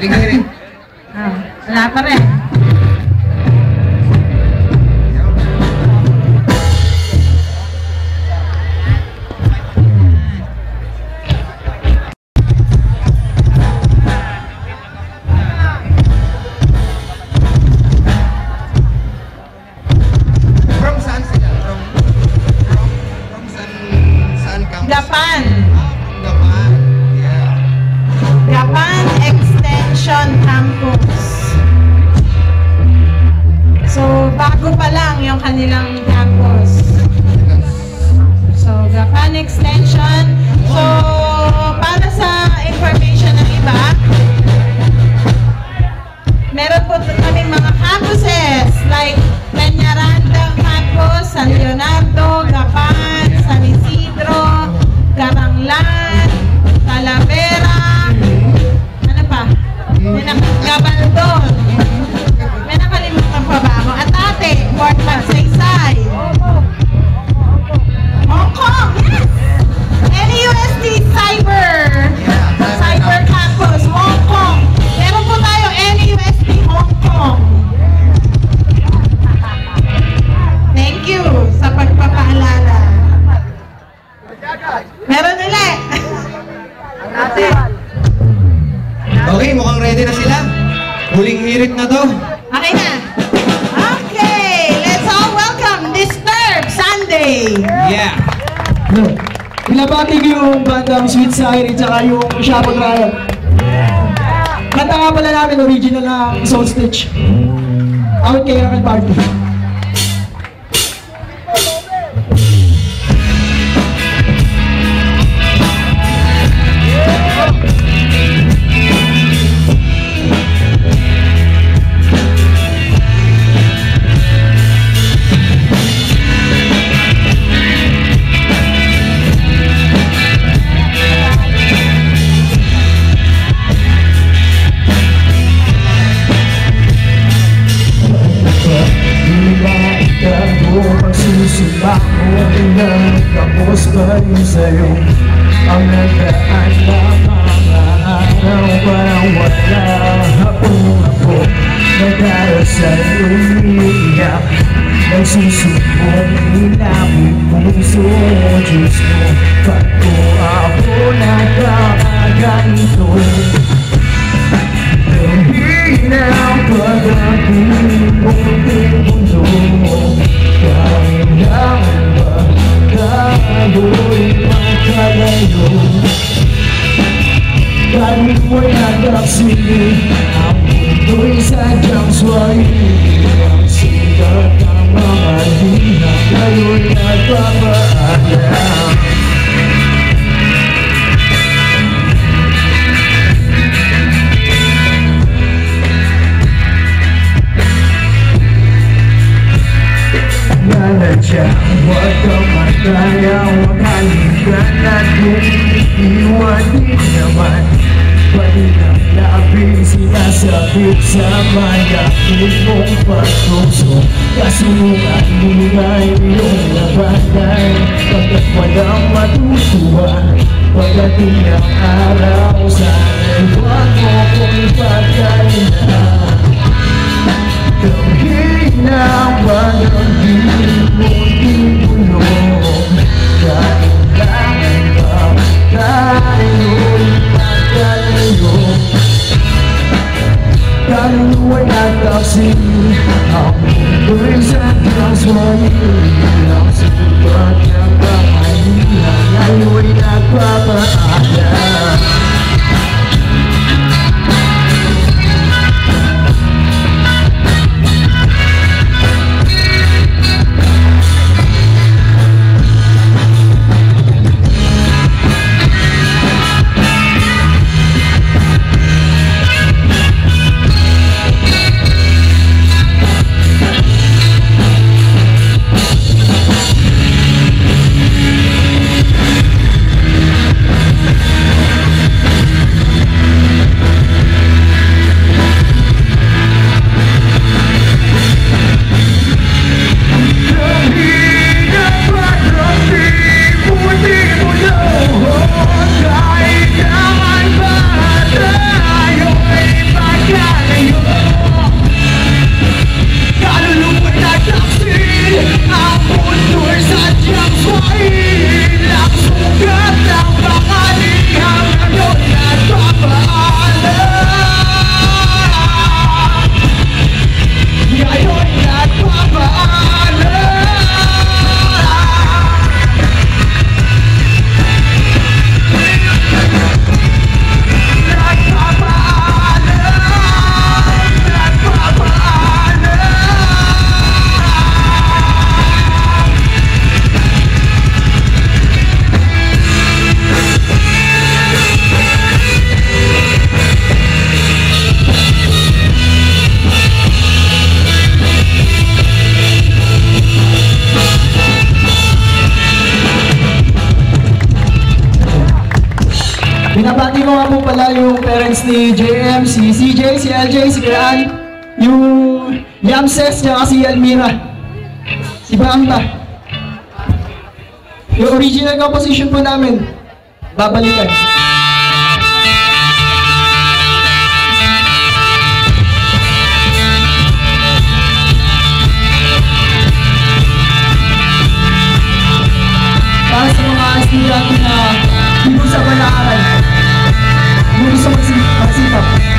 Wala pa rin. Japan. Yeah. Japan Extension Campus. So, bago pa lang yung kanilang campus. So, Japan Extension. So, para sa information ng iba, meron po kaming mga campuses like Peñaranda Campus, San Leonardo, Gapan, San Isidro, Caranglan, Talavera, ano pa? Gabaldon. May nakalimutan pa ba ako? Atate, Port Magsaysay, Hong Kong, yes! NUST Cyber Campus, Hong Kong. Meron po tayo NUST Hong Kong. Thank you sa pagpapaalala. Meron ulit. Okay, mukhang ready na sila. Huling hirit na to. Okay na. Okay, let's all welcome Disturb Sunday. Yeah. Pinabati ko yung bandang Sweet Siren tsaka yung Shapon Riot. Kanta nga pala namin original ng Soul Stitch. Out kay Rocket Party. Tapos pa rin sa'yo ang nagdaan na mga araw. Parang wala ako nagdarasal umiiyak. Nagsusubok ilapit puso, Diyos ko, ba't ko ako nagkakaganito? Hina ang pag-aking munting mundo. Kailangan ba tayo'y magkalayo? Dahil mo'y nagkaksili, ang mundo'y sadyang swahili. Ang sikat ng mga lina, kayo'y nagpapaalam. Nanadya, huwag kang mataya, huwag halikan at kung iiwan din naman. Pwede ng labing sinasabit sa mayakit mong pagtuso. Kasunungan nila'y iyong labanay, pagkat walang matutuwa. Pagdating ng araw, sana'y huwag mo kong ipagkailan. Kahina ba ng munting bulong? Kailangan ba tayo'y magkalayo? Kaluluwa'y nagtaksili, ang mundo'y sadyang swahili. Ang sikat ng pangahina, ngayo'y nagpapaalam. ko nga po pala yung parents ni JM, si CJ, si LJ, si Graan, yung Yamses, tsaka si Almira, si Bamba. Yung original composition po namin, babalikan. Para sa mga estudyante na hindi sa panaaral, hindi gusto magsipap.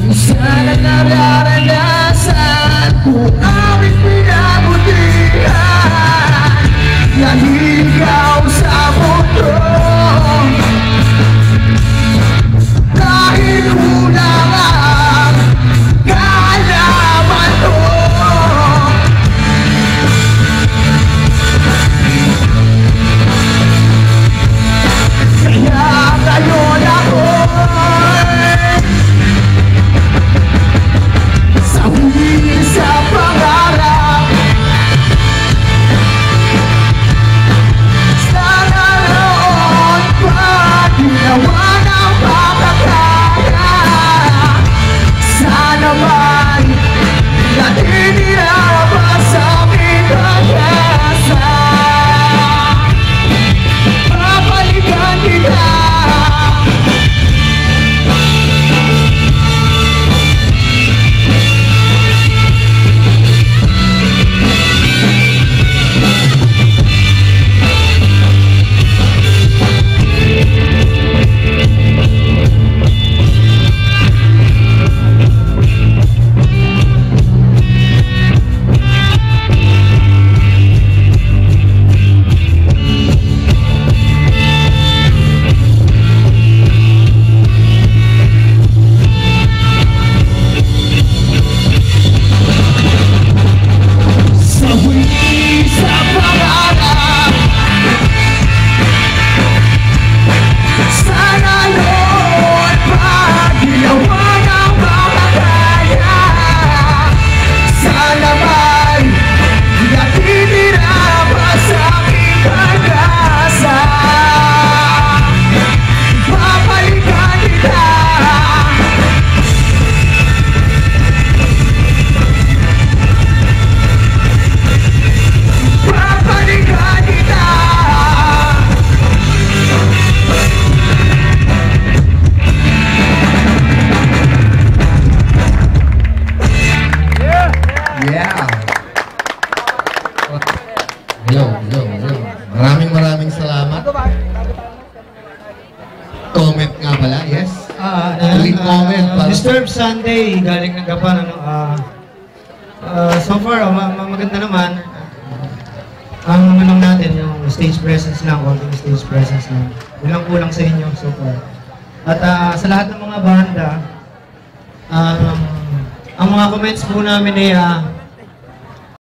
Sana nararanasan kung awit pinabutihan na ikaw sa mundo. Dahil kulang ang kaalaman ko, kaya ngayon ako'y sabihin sa pangarap. Sana noon pa ginawa ng makakaya. Sana man natinira sa aking pag-asa. Babalikan kita. Maraming salamat. Comment nga pala, yes? Comment para Disturbed Sunday, galing ng Gapan, so far, maganda naman. Ang ano natin, yung stage presence lang, konting stage presence lang. Walang kulang sa inyo so far. At sa lahat ng mga banda, ang mga comments po namin ay